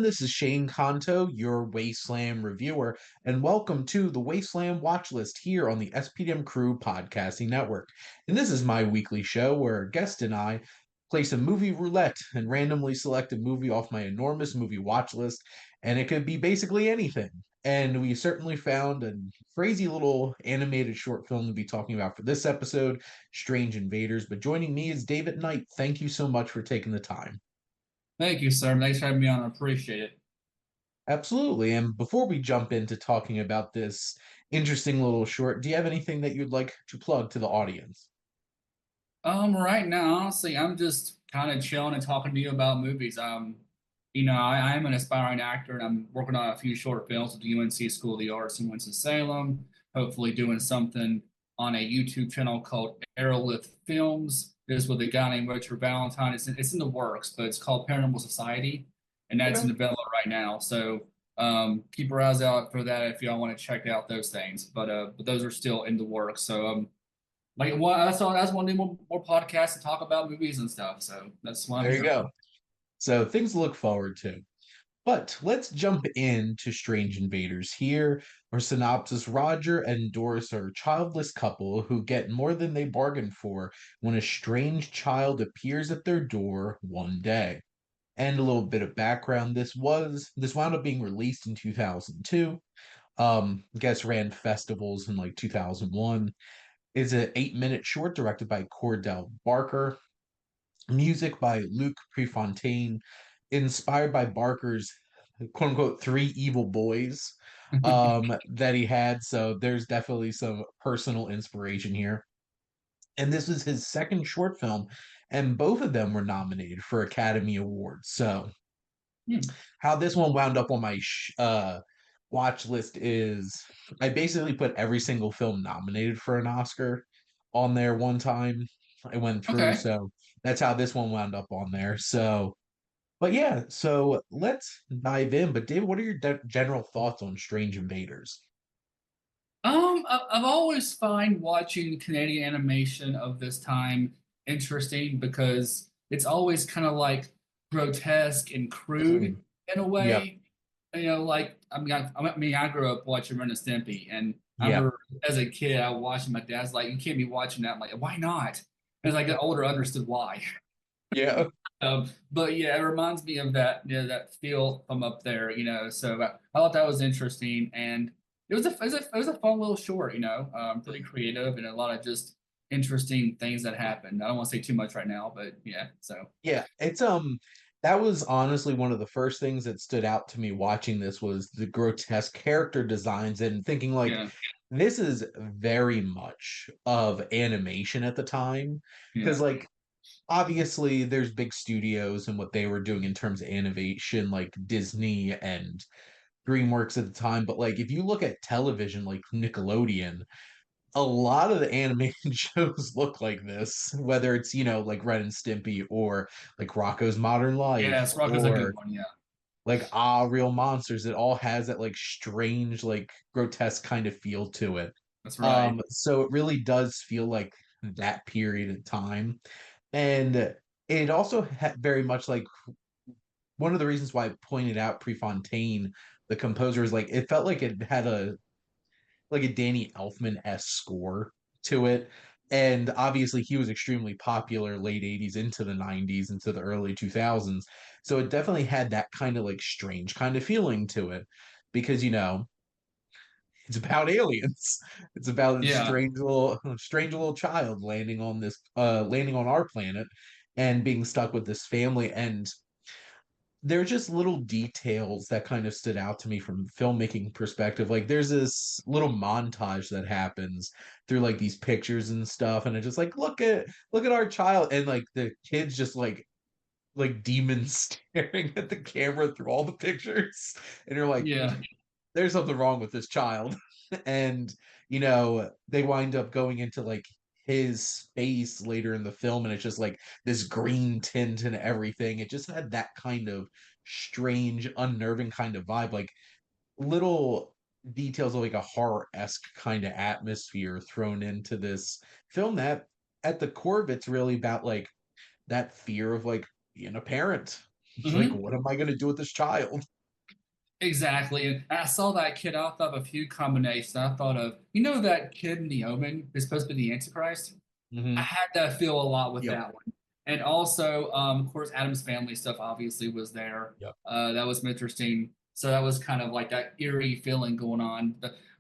everyone. This is Shane Kanto, your Wasteland reviewer, and welcome to the Wasteland Watchlist here on the SPDM Crew Podcasting Network. And this is my weekly show where a guest and I play some movie roulette and randomly select a movie off my enormous movie watch list, and it could be basically anything. And we certainly found a crazy little animated short film to be talking about for this episode, Strange Invaders. But joining me is David Knight. Thank you so much for taking the time. Thank you, sir. Thanks for having me on. I appreciate it. Absolutely. And before we jump into talking about this interesting little short, do you have anything that you'd like to plug to the audience? Right now, honestly, I'm just kind of chilling and talking to you about movies. I am an aspiring actor and I'm working on a few short films with the UNC School of the Arts in Winston-Salem. Hopefully, doing something on a YouTube channel called Aerolith Films. This is with a guy named Richard Valentine. It's in the works, but it's called Paranormal Society, and that's in Okay. development right now. So keep your eyes out for that if y'all want to check out those things. But those are still in the works. So like what that's one to do more podcasts and talk about movies and stuff. So that's what I'm There you here go. for. So things to look forward to. But let's jump into Strange Invaders here. Our synopsis: Roger and Doris are a childless couple who get more than they bargained for when a strange child appears at their door one day. And a little bit of background: this wound up being released in 2002. I guess ran festivals in like 2001. Is an 8-minute short directed by Cordell Barker. Music by Luc Prefontaine, inspired by Barker's quote unquote three evil boys that he had. So there's definitely some personal inspiration here. And this was his second short film, and both of them were nominated for Academy Awards. So Hmm. how this one wound up on my watch list is I basically put every single film nominated for an Oscar on there one time. I went through, Okay. so that's how this one wound up on there. So, but yeah, so let's dive in. But David, what are your general thoughts on Strange Invaders? I've always find watching Canadian animation of this time interesting because it's always kind of like grotesque and crude Mhm. in a Yep. way. Like I grew up watching Ren and Stimpy, and I Yep. remember as a kid I watching my dad's like, "You can't be watching that." I'm like, "Why not?" And as I got older, I understood why. Yeah. But yeah, it reminds me of that, that feel from up there, So I thought that was interesting, and it was a fun little short, pretty creative and a lot of just interesting things that happened. I don't want to say too much right now, but yeah. So Yeah, it's that was honestly one of the first things that stood out to me watching this was the grotesque character designs and thinking like yeah, this is very much of animation at the time because yeah, like obviously there's big studios and what they were doing in terms of animation like Disney and DreamWorks at the time, but like if you look at television like Nickelodeon, a lot of the animated shows look like this, whether it's, like Ren and Stimpy or like Rocco's Modern yeah. Life Sprocket's a good or one. Yeah, like Ah Real Monsters. It all has that like strange, like grotesque kind of feel to it. that's right. So it really does feel like that period of time. And it also very much like one of the reasons why I pointed out Prefontaine, the composer, is like it felt like it had a Danny Elfman-esque score to it. And obviously he was extremely popular late 80s into the 90s into the early 2000s. So it definitely had that kind of like strange kind of feeling to it because it's about aliens. It's about a Yeah, strange little child landing on our planet and being stuck with this family, and they're just little details that kind of stood out to me from filmmaking perspective. Like there's this little montage that happens through like these pictures and stuff, and it's just like look at our child, and like the kids just like demons staring at the camera through all the pictures, and you're like, yeah, there's something wrong with this child. And they wind up going into like his face later in the film, and it's just like this green tint and everything. It just had that kind of strange, unnerving kind of vibe, like little details of like a horror-esque kind of atmosphere thrown into this film that at the core of it's really about like that fear of like being a parent. He's like, Hmm. what am I going to do with this child? Exactly. And I saw that kid. I thought of a few combinations. I thought of, that kid in The Omen is supposed to be the Antichrist. I Hmm. had that feel a lot with Yep. that one. And also, of course, Adam's Family stuff obviously was there. Yep. That was interesting. So that was kind of like that eerie feeling going on.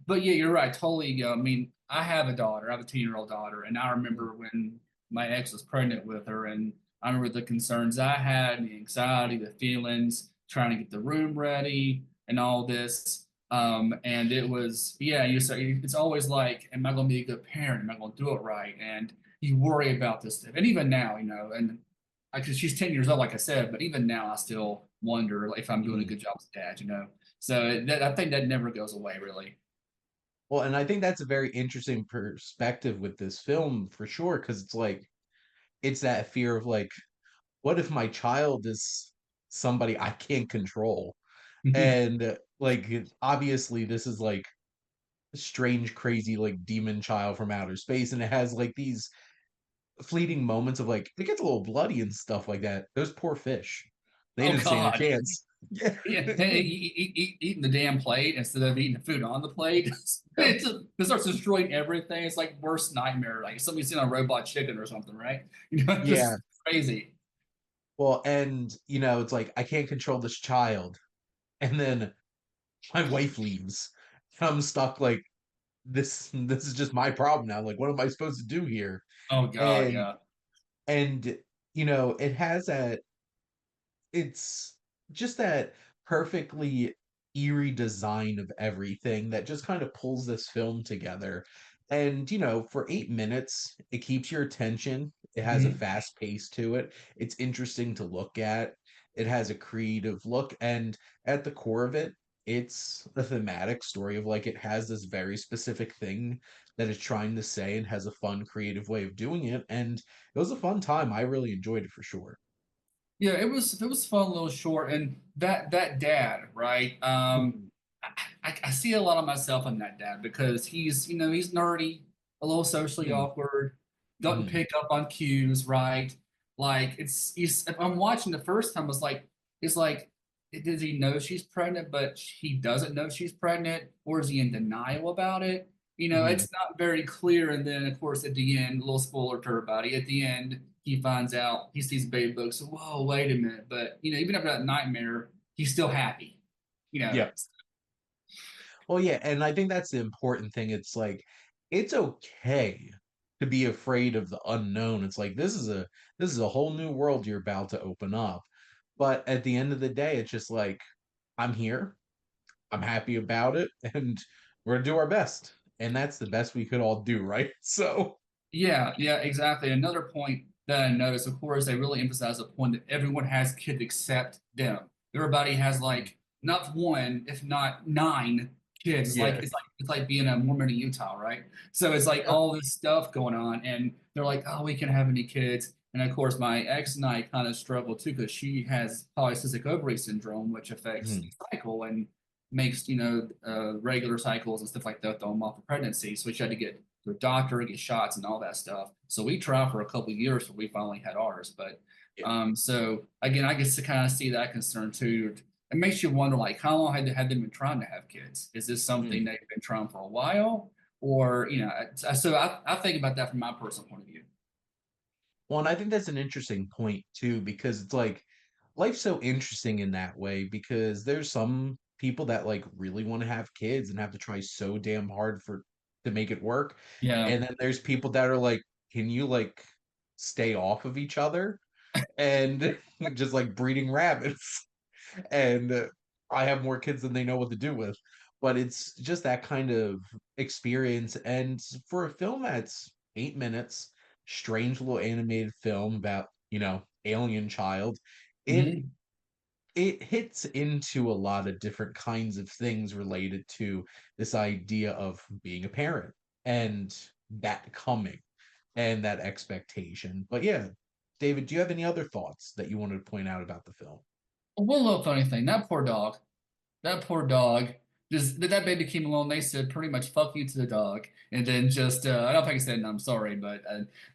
But yeah, you're right. Totally. I mean, I have a daughter. I have a 10-year-old daughter. And I remember when my ex was pregnant with her. And I remember the concerns I had, the anxiety, the feelings, trying to get the room ready and all this. And it was, yeah, it's always like, am I going to be a good parent? Am I going to do it right? And you worry about this stuff. And even now, and because she's 10 years old, like I said, but even now I still wonder if I'm doing a Mhm. good job as a dad. So I think that never goes away, really. Well, and I think that's a very interesting perspective with this film for sure, because it's like it's that fear of like, what if my child is somebody I can't control? And like obviously this is like a strange, crazy, like demon child from outer space, and it has like these fleeting moments of like it gets a little bloody and stuff like that. Those poor fish. They Oh didn't stand a God. chance. Yeah. Yeah, eating the damn plate instead of eating the food on the plate. It starts destroying everything. It's like worst nightmare. Like somebody's seen a robot chicken or something, right? Yeah. Just crazy. Well, and it's like I can't control this child. And then my wife leaves. I'm stuck like this is just my problem now. Like what am I supposed to do here? Oh God, And yeah. and it has that it's just that perfectly eerie design of everything that just kind of pulls this film together. And, for 8 minutes, it keeps your attention. It has a Mhm. fast pace to it. It's interesting to look at. It has a creative look. And at the core of it, it's a thematic story of like it has this very specific thing that it's trying to say and has a fun, creative way of doing it. And it was a fun time. I really enjoyed it for sure. Yeah, it was fun, a little short, and that dad, right? I see a lot of myself in that dad because he's nerdy, a little socially Mhm. awkward, doesn't Mhm. pick up on cues, right? Like if I'm watching the first time, it's like, does he know she's pregnant, but he doesn't know she's pregnant, or is he in denial about it? Mhm. It's not very clear. And then, of course, at the end, a little spoiler to everybody, at the end, he finds out, he sees baby books. So, whoa, wait a minute. But, even after that nightmare, he's still happy, you know. Yep. Well, yeah, and I think that's the important thing. It's like it's okay to be afraid of the unknown. It's like this is a whole new world you're about to open up. But at the end of the day, it's just like I'm here. I'm happy about it, and we're gonna do our best. And that's the best we could all do, right? So, Yeah, yeah, exactly. Another point that I noticed, of course, they really emphasize the point that everyone has kids except them. Everybody has like not one, if not nine kids. It's like yeah. it's like it's like being a Mormon in Utah, right? So it's like Yep. all this stuff going on, and they're like, "Oh, we can't have any kids." And of course, my ex and I kind of struggle too because she has polycystic ovary syndrome, which affects the Mhm. cycle and makes regular cycles and stuff like that throw them off of pregnancy. So she had to get to a doctor, get shots, and all that stuff. So we tried for a couple of years before we finally had ours. But Yeah. so again, I guess to kind of see that concern too. It makes you wonder, like, how long had they been trying to have kids? Is this something Mhm. they've been trying for a while, or So I think about that from my personal point of view. Well, and I think that's an interesting point too, because it's like life's so interesting in that way because there's some people that like really want to have kids and have to try so damn hard for to make it work. Yeah. And then there's people that are like, can you like stay off of each other? And just like breeding rabbits. And I have more kids than they know what to do with. But it's just that kind of experience. And for a film that's 8 minutes, strange little animated film about, alien child, it Mhm. it hits into a lot of different kinds of things related to this idea of being a parent and that coming and that expectation. But yeah, David, do you have any other thoughts that you wanted to point out about the film? One little funny thing, that poor dog. That poor dog. Just that baby came along. They said pretty much "fuck you" to the dog, and then just I don't think I said "no, I'm sorry," but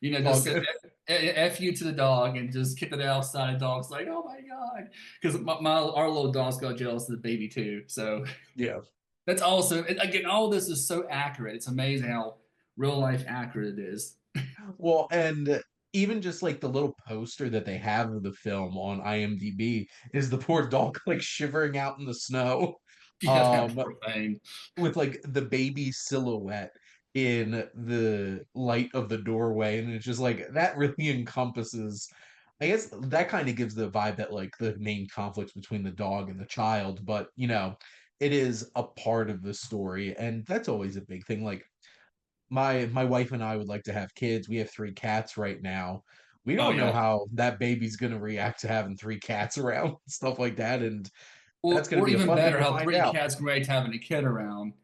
It's all just said good. F you to the dog and just kicked it outside. The dog's like, oh my God. Because our little dogs got jealous of the baby too. So Yeah. that's also, again, all this is so accurate. It's amazing how real life accurate it is. Well, and even just like the little poster that they have of the film on IMDb is the poor dog like shivering out in the snow. Yeah, that Um, poor thing. with like the baby silhouette in the light of the doorway, and it's just like that really encompasses, I guess that kind of gives the vibe that like the main conflicts between the dog and the child, but it is a part of the story, and that's always a big thing. Like my wife and I would like to have kids. We have three cats right now. We Oh don't know yeah. how that baby's going to react to having three cats around, stuff like that, and that's going to Or be a even fun thing better, to how find three out. cats can relate to having a kid around.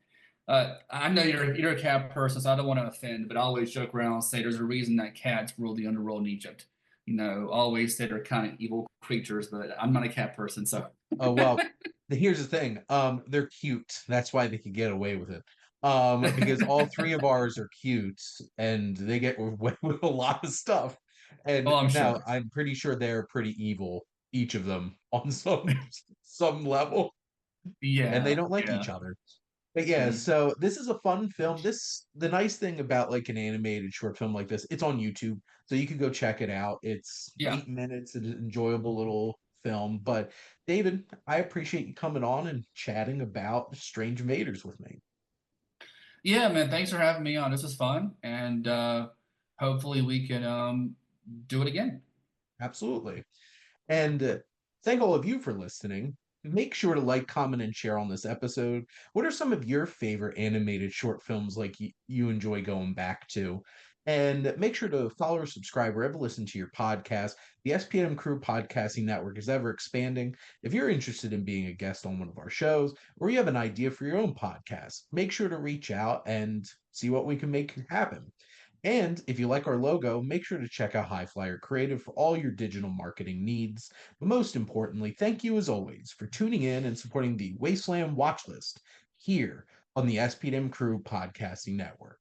I know you're a cat person, so I don't want to offend, but I always joke around and say there's a reason that cats rule the underworld in Egypt. Always say they're kind of evil creatures, but I'm not a cat person, so Oh well, here's the thing. They're cute. That's why they could get away with it. Because all three of ours are cute, and they get away with a lot of stuff. oh, And I'm now sure. I'm pretty sure they're pretty evil, each of them, on some level, and they Yeah, don't like each yeah. other. But yeah, Mm. so this is a fun film. The nice thing about like an animated short film like this, it's on YouTube, so you could go check it out. It's Yeah. 8 minutes, an enjoyable little film. But David, I appreciate you coming on and chatting about Strange Invaders with me. Yeah, man, thanks for having me on. This was fun, and hopefully we can do it again. Absolutely. And thank all of you for listening. Make sure to like, comment, and share on this episode. What are some of your favorite animated short films like you enjoy going back to? And make sure to follow or subscribe wherever you listen to your podcast. The SPM Crew Podcasting Network is ever expanding. If you're interested in being a guest on one of our shows, or you have an idea for your own podcast, make sure to reach out and see what we can make happen. And if you like our logo, make sure to check out High Flyer Creative for all your digital marketing needs. But most importantly, thank you as always for tuning in and supporting the Wasteland Watchlist here on the SPM Crew Podcasting Network.